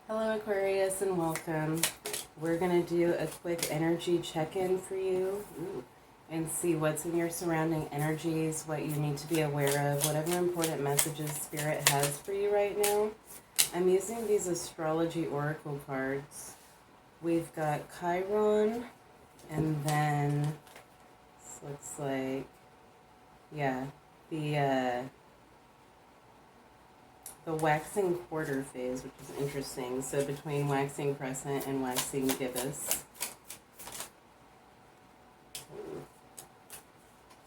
Hello Aquarius and welcome. We're going to do a quick energy check-in for you and see what's in your surrounding energies, what you need to be aware of, whatever important messages Spirit has for you right now. I'm using these astrology oracle cards. We've got Chiron, and then this looks like, the waxing quarter phase, which is interesting. So between waxing crescent and waxing gibbous.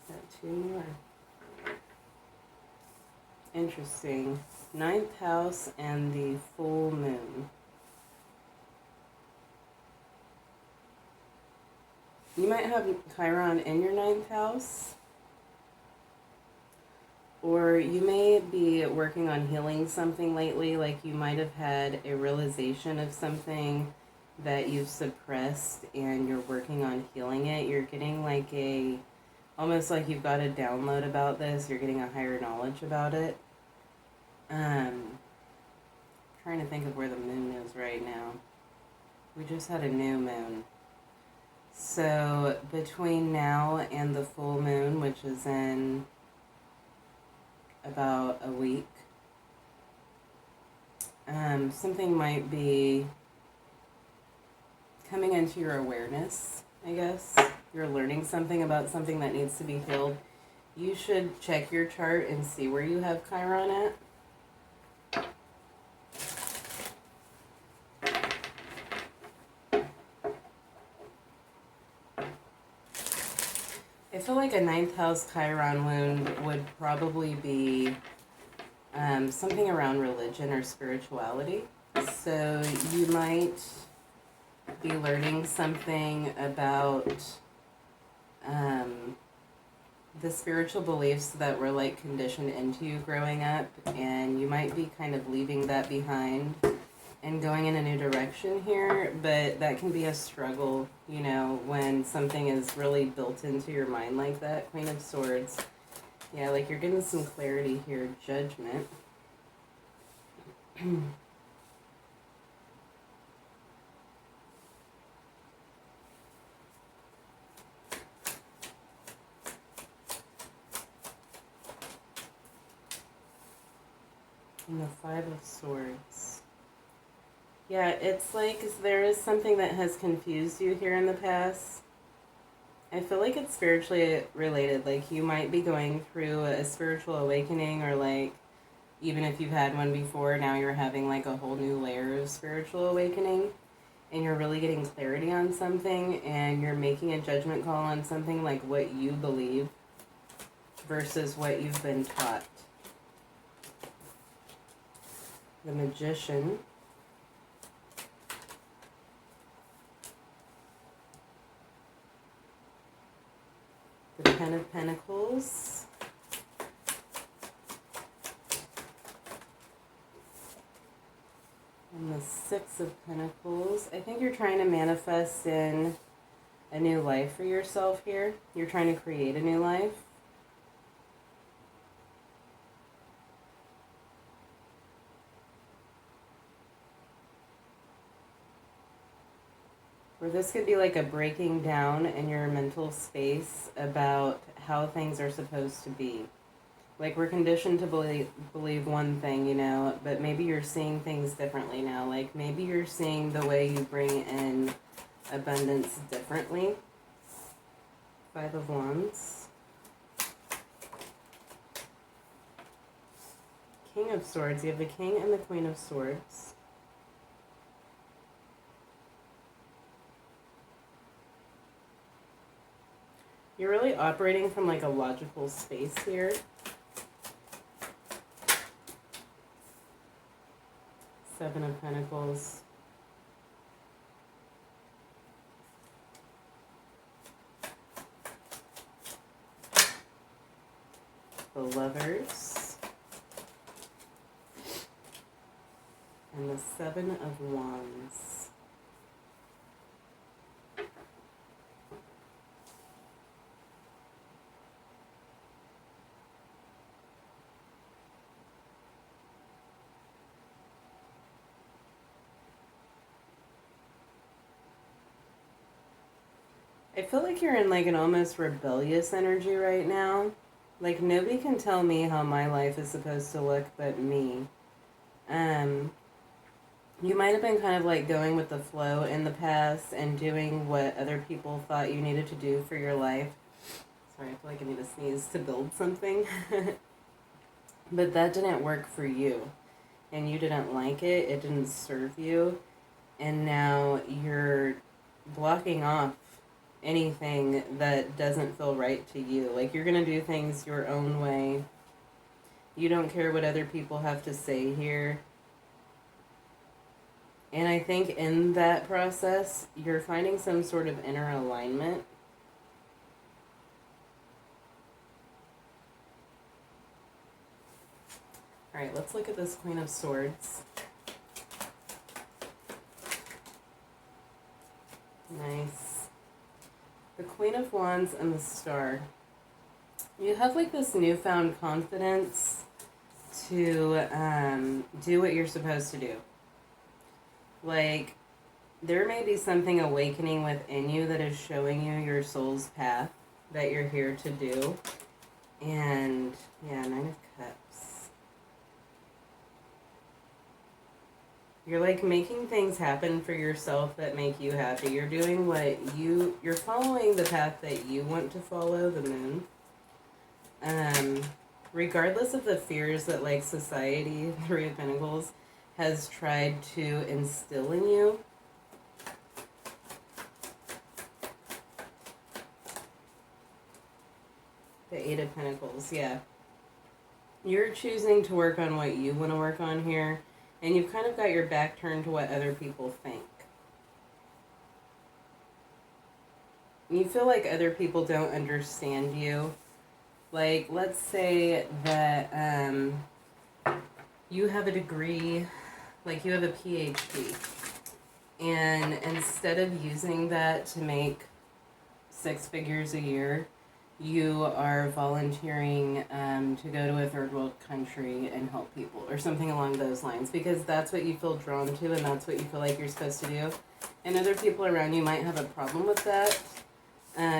Got two more. Interesting. Ninth house and the full moon. You might have Chiron in your ninth house. Or you may be working on healing something lately, like you might have had a realization of something that you've suppressed and you're working on healing it. You're getting like almost like you've got a download about this. You're getting a higher knowledge about it. Trying to think of where the moon is right now. We just had a new moon. So between now and the full moon, which is in about a week, something might be coming into your awareness, I guess. You're learning something about something that needs to be healed. You should check your chart and see where you have Chiron at. I feel like a ninth house Chiron wound would probably be something around religion or spirituality. So you might be learning something about the spiritual beliefs that were like conditioned into you growing up, and you might be kind of leaving that behind and going in a new direction here, but that can be a struggle, you know, when something is really built into your mind like that. Queen of Swords. Yeah, like you're getting some clarity here. Judgment. And the Five of Swords. Yeah, it's like there is something that has confused you here in the past. I feel like it's spiritually related. Like you might be going through a spiritual awakening, or like even if you've had one before, now you're having like a whole new layer of spiritual awakening, and you're really getting clarity on something, and you're making a judgment call on something, like what you believe versus what you've been taught. The Magician. The Ten of Pentacles. And the Six of Pentacles. I think you're trying to manifest in a new life for yourself here. You're trying to create a new life. Or this could be like a breaking down in your mental space about how things are supposed to be. Like we're conditioned to believe one thing, you know, but maybe you're seeing things differently now. Like maybe you're seeing the way you bring in abundance differently. Five of Wands. King of Swords. You have the King and the Queen of Swords. You're really operating from like a logical space here. Seven of Pentacles. The Lovers. And the Seven of Wands. I feel like you're in like an almost rebellious energy right now. Like nobody can tell me how my life is supposed to look but me. Um, you might have been kind of like going with the flow in the past and doing what other people thought you needed to do for your life. Sorry, I feel like I need to sneeze to build something. But that didn't work for you. And you didn't like it. It didn't serve you. And now you're blocking off anything that doesn't feel right to you. Like you're going to do things your own way. You don't care what other people have to say here. And I think in that process, you're finding some sort of inner alignment. All right, let's look at this Queen of Swords. Nice. The Queen of Wands and the Star. You have like this newfound confidence to do what you're supposed to do. Like, there may be something awakening within you that is showing you your soul's path that you're here to do. And, yeah, 9 of Cups. You're, like, making things happen for yourself that make you happy. You're doing what you're following the path that you want to follow, the moon. Regardless of the fears that, like, society, 3 of Pentacles, has tried to instill in you. The 8 of Pentacles, yeah. You're choosing to work on what you want to work on here, and you've kind of got your back turned to what other people think. You feel like other people don't understand you. Like, let's say that you have a degree, like you have a PhD, and instead of using that to make 6 figures a year, you are volunteering to go to a third world country and help people or something along those lines, because that's what you feel drawn to and that's what you feel like you're supposed to do. And other people around you might have a problem with that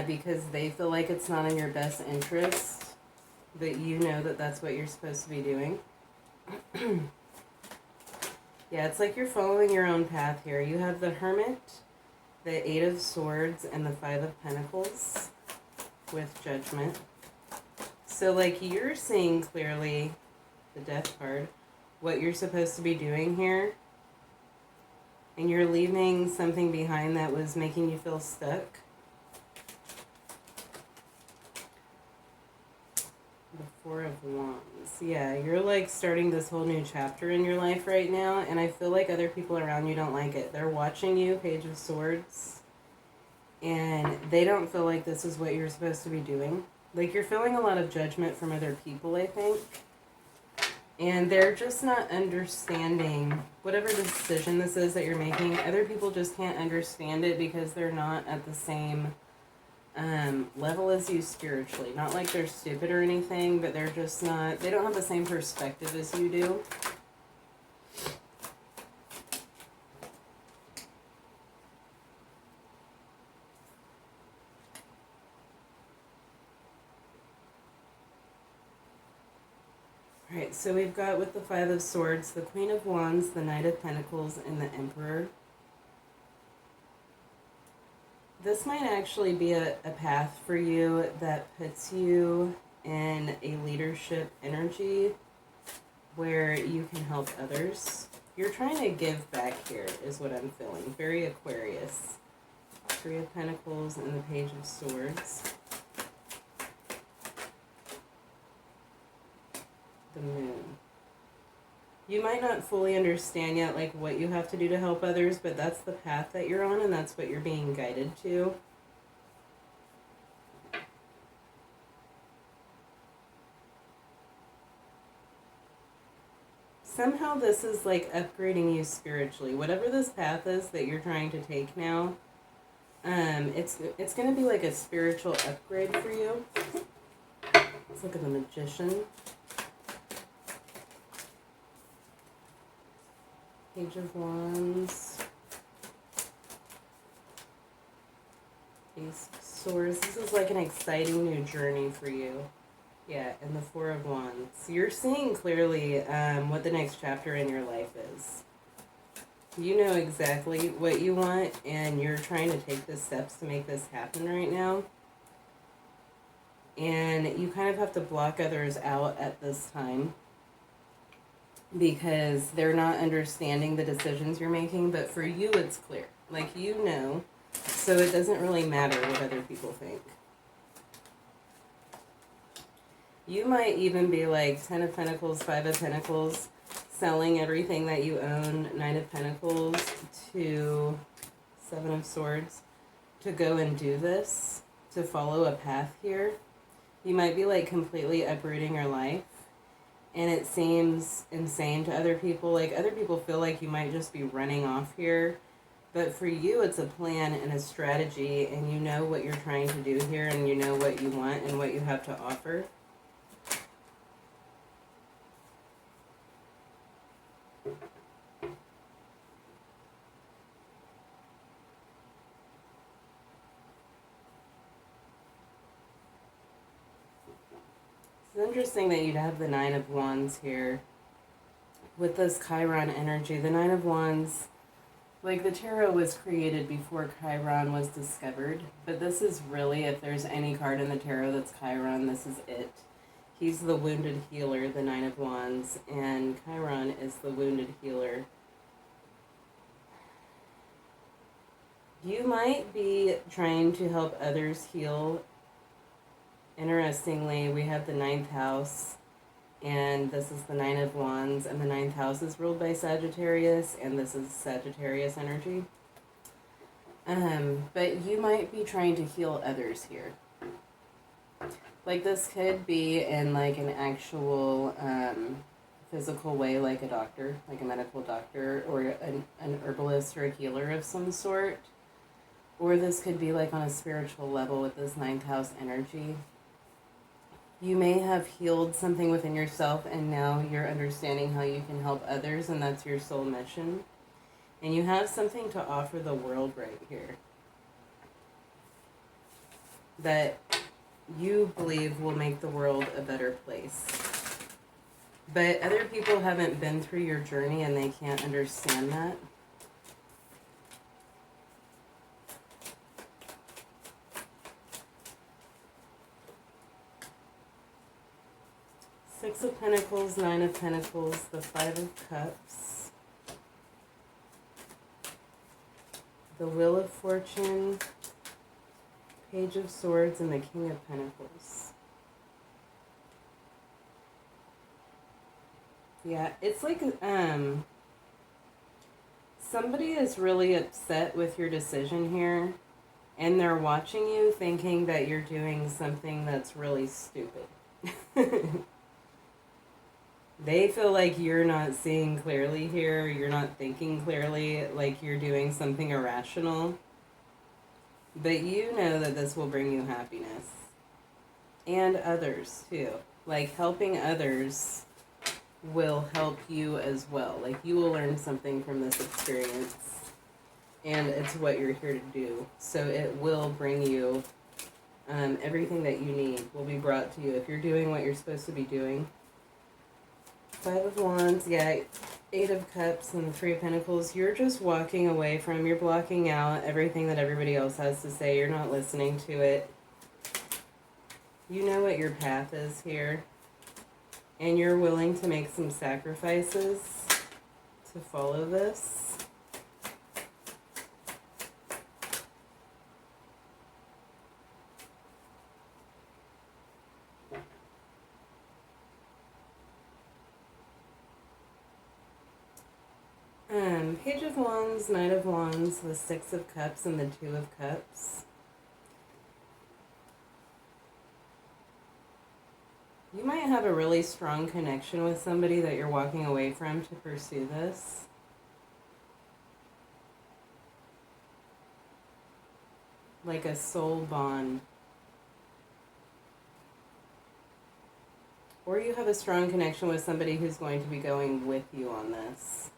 because they feel like it's not in your best interest, but you know that that's what you're supposed to be doing. Yeah, it's like you're following your own path here. You have the Hermit, the 8 of Swords, and the 5 of Pentacles with Judgment. So, like, you're seeing clearly, the Death card, what you're supposed to be doing here. And you're leaving something behind that was making you feel stuck. The 4 of Wands. Yeah, you're like starting this whole new chapter in your life right now, and I feel like other people around you don't like it. They're watching you, Page of Swords, and they don't feel like this is what you're supposed to be doing. Like, you're feeling a lot of judgment from other people, I think. And they're just not understanding whatever decision this is that you're making. Other people just can't understand it because they're not at the same level as you spiritually. Not like they're stupid or anything, but they're just not, they don't have the same perspective as you do. Alright, so we've got with the 5 of Swords, the Queen of Wands, the Knight of Pentacles, and the Emperor. This might actually be a path for you that puts you in a leadership energy where you can help others. You're trying to give back here is what I'm feeling. Very Aquarius. 3 of Pentacles and the Page of Swords. The Moon. You might not fully understand yet, like, what you have to do to help others, but that's the path that you're on, and that's what you're being guided to. Somehow this is, like, upgrading you spiritually. Whatever this path is that you're trying to take now, it's going to be like a spiritual upgrade for you. Let's look at the Magician. Page of Wands. Ace of Swords. This is like an exciting new journey for you. Yeah, and the Four of Wands. You're seeing clearly what the next chapter in your life is. You know exactly what you want, and you're trying to take the steps to make this happen right now. And you kind of have to block others out at this time because they're not understanding the decisions you're making, but for you it's clear. Like, you know, so it doesn't really matter what other people think. You might even be like 10 of Pentacles, 5 of Pentacles, selling everything that you own, 9 of Pentacles to 7 of Swords, to go and do this, to follow a path here. You might be like completely uprooting your life, and it seems insane to other people. Like, other people feel like you might just be running off here, but for you it's a plan and a strategy, and you know what you're trying to do here, and you know what you want and what you have to offer. It's interesting that you'd have the 9 of Wands here with this Chiron energy. The 9 of Wands, like, the tarot was created before Chiron was discovered, but this is really, if there's any card in the tarot that's Chiron, this is it. He's the wounded healer, the 9 of Wands, and Chiron is the wounded healer. You might be trying to help others heal. Interestingly, we have the 9th house, and this is the 9 of Wands, and the 9th house is ruled by Sagittarius, and this is Sagittarius energy. But you might be trying to heal others here. Like, this could be in like an actual physical way, like a doctor, like a medical doctor, or an herbalist or a healer of some sort. Or this could be like on a spiritual level with this 9th house energy. You may have healed something within yourself, and now you're understanding how you can help others, and that's your soul mission. And you have something to offer the world right here that you believe will make the world a better place. But other people haven't been through your journey, and they can't understand that. Six of Pentacles, 9 of Pentacles, the 5 of Cups, the Wheel of Fortune, Page of Swords, and the King of Pentacles. Yeah, it's like somebody is really upset with your decision here, and they're watching you thinking that you're doing something that's really stupid. They feel like you're not seeing clearly here, you're not thinking clearly, like you're doing something irrational. But you know that this will bring you happiness. And others, too. Like, helping others will help you as well. Like, you will learn something from this experience. And it's what you're here to do. So it will bring you everything that you need will be brought to you if you're doing what you're supposed to be doing. 5 of Wands, yeah, 8 of Cups, and the 3 of Pentacles. You're just walking away from, you're blocking out everything that everybody else has to say. You're not listening to it. You know what your path is here. And you're willing to make some sacrifices to follow this. Page of Wands, Knight of Wands, the 6 of Cups, and the 2 of Cups. You might have a really strong connection with somebody that you're walking away from to pursue this. Like a soul bond. Or you have a strong connection with somebody who's going to be going with you on this.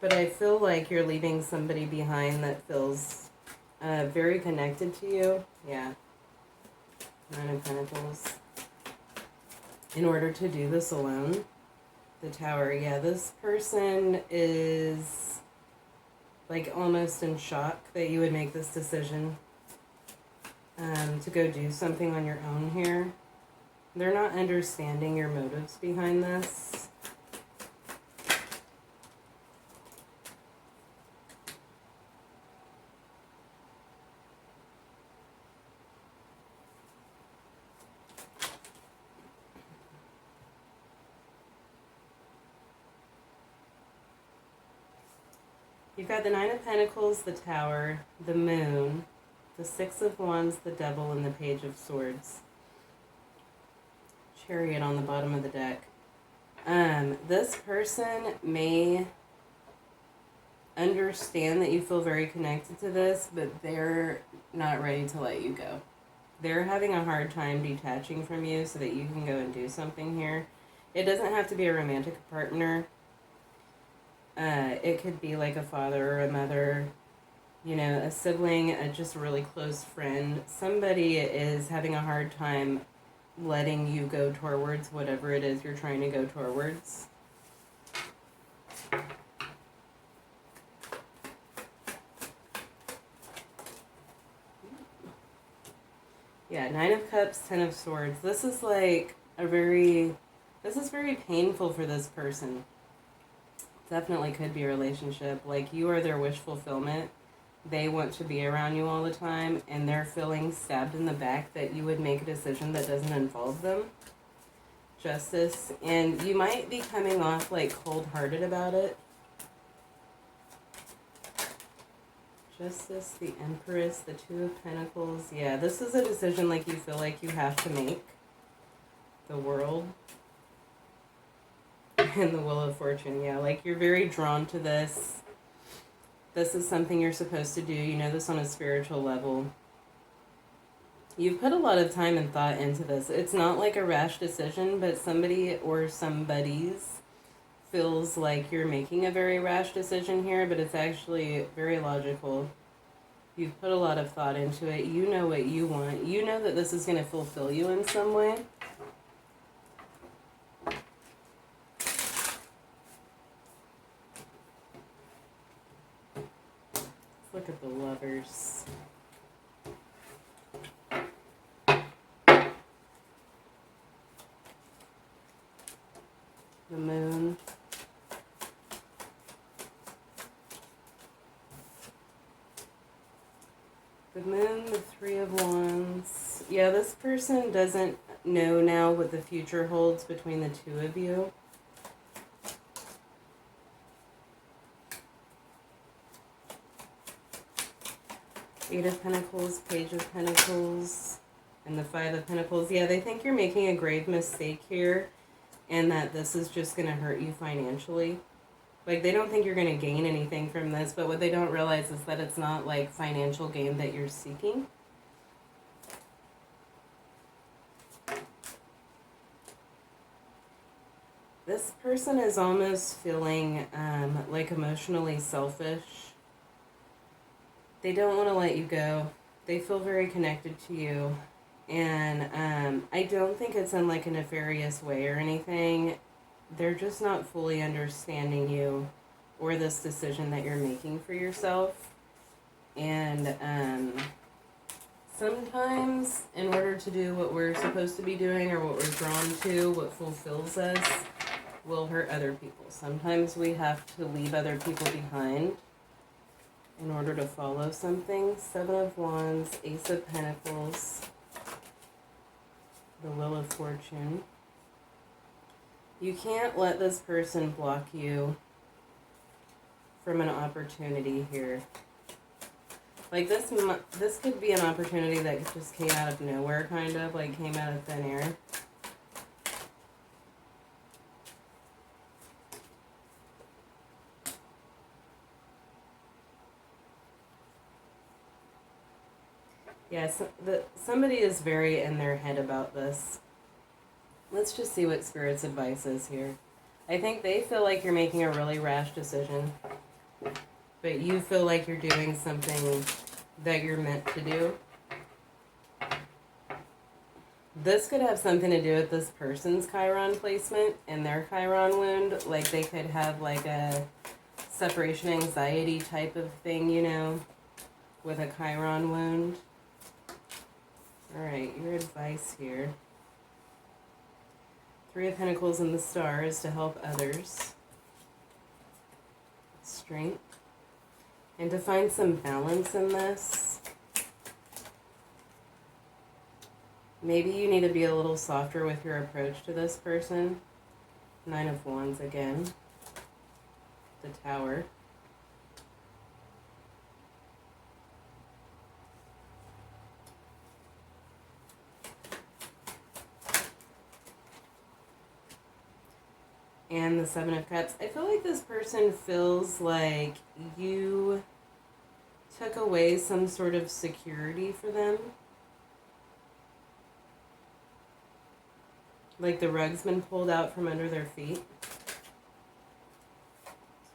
But I feel like you're leaving somebody behind that feels very connected to you. Yeah. Nine of Pentacles. In order to do this alone. The Tower. Yeah, this person is like almost in shock that you would make this decision to go do something on your own here. They're not understanding your motives behind this. You've got the Nine of Pentacles, the Tower, the Moon, the Six of Wands, the Devil, and the Page of Swords. Chariot on the bottom of the deck. This person may understand that you feel very connected to this, but they're not ready to let you go. They're having a hard time detaching from you so that you can go and do something here. It doesn't have to be a romantic partner. It could be like a father or a mother, you know, a sibling, a just really close friend. Somebody is having a hard time letting you go towards whatever it is you're trying to go towards. Yeah, Nine of Cups, Ten of Swords. This is like this is very painful for this person. Definitely could be a relationship. Like, you are their wish fulfillment. They want to be around you all the time, and they're feeling stabbed in the back that you would make a decision that doesn't involve them. Justice. And you might be coming off like cold-hearted about it. Justice, the Empress, the Two of Pentacles. Yeah, this is a decision like you feel like you have to make. The World. And the Wheel of Fortune. Yeah, like you're very drawn to this. This is something you're supposed to do. You know this on a spiritual level. You've put a lot of time and thought into this. It's not like a rash decision, but somebody or somebody's feels like you're making a very rash decision here, but it's actually very logical. You've put a lot of thought into it. You know what you want. You know that this is going to fulfill you in some way. Let's look at the Lovers. The Moon. The Moon, the Three of Wands. Yeah, this person doesn't know now what the future holds between the two of you. Eight of Pentacles, Page of Pentacles, and the Five of Pentacles. Yeah, they think you're making a grave mistake here, and that this is just going to hurt you financially. Like, they don't think you're going to gain anything from this, but what they don't realize is that it's not, like, financial gain that you're seeking. This person is almost feeling, like, emotionally selfish. They don't want to let you go. They feel very connected to you. And I don't think it's in, like, a nefarious way or anything. They're just not fully understanding you or this decision that you're making for yourself. And sometimes in order to do what we're supposed to be doing or what we're drawn to, what fulfills us, will hurt other people. Sometimes we have to leave other people behind in order to follow something. Seven of Wands, Ace of Pentacles, the Wheel of Fortune. You can't let this person block you from an opportunity here. Like, this could be an opportunity that just came out of nowhere, kind of, like came out of thin air. Yes, somebody is very in their head about this. Let's just see what Spirit's advice is here. I think they feel like you're making a really rash decision. but you feel like you're doing something that you're meant to do. This could have something to do with this person's Chiron placement and their Chiron wound. Like they could have like a separation anxiety type of thing, you know, with a Chiron wound. All right, your advice here. Three of Pentacles and the Stars to help others. Strength. And to find some balance in this. Maybe you need to be a little softer with your approach to this person. Nine of Wands again. The Tower. And the Seven of Cups. I feel like this person feels like you took away some sort of security for them. Like the rug's been pulled out from under their feet.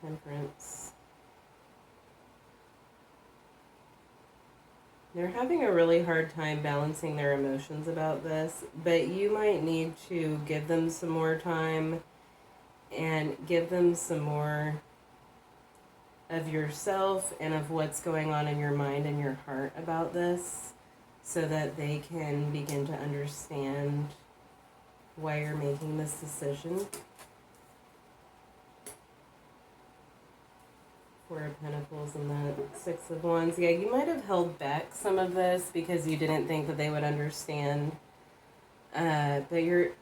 Temperance. They're having a really hard time balancing their emotions about this, but you might need to give them some more time and give them some more of yourself and of what's going on in your mind and your heart about this so that they can begin to understand why you're making this decision. Four of Pentacles and the Six of Wands. Yeah, you might have held back some of this because you didn't think that they would understand. But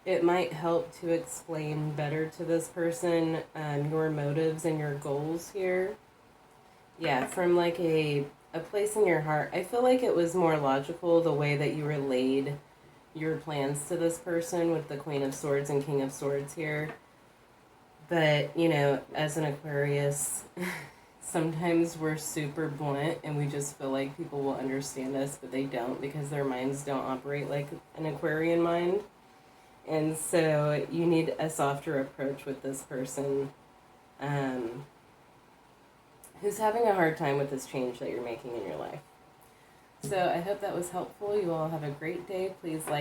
it might help to explain better to this person your motives and your goals here. Yeah, from like a place in your heart. I feel like it was more logical the way that you relayed your plans to this person with the Queen of Swords and King of Swords here. But, you know, as an Aquarius, sometimes we're super blunt and we just feel like people will understand us, but they don't because their minds don't operate like an Aquarian mind. And so you need a softer approach with this person who's having a hard time with this change that you're making in your life. So I hope that was helpful. You all have a great day. Please like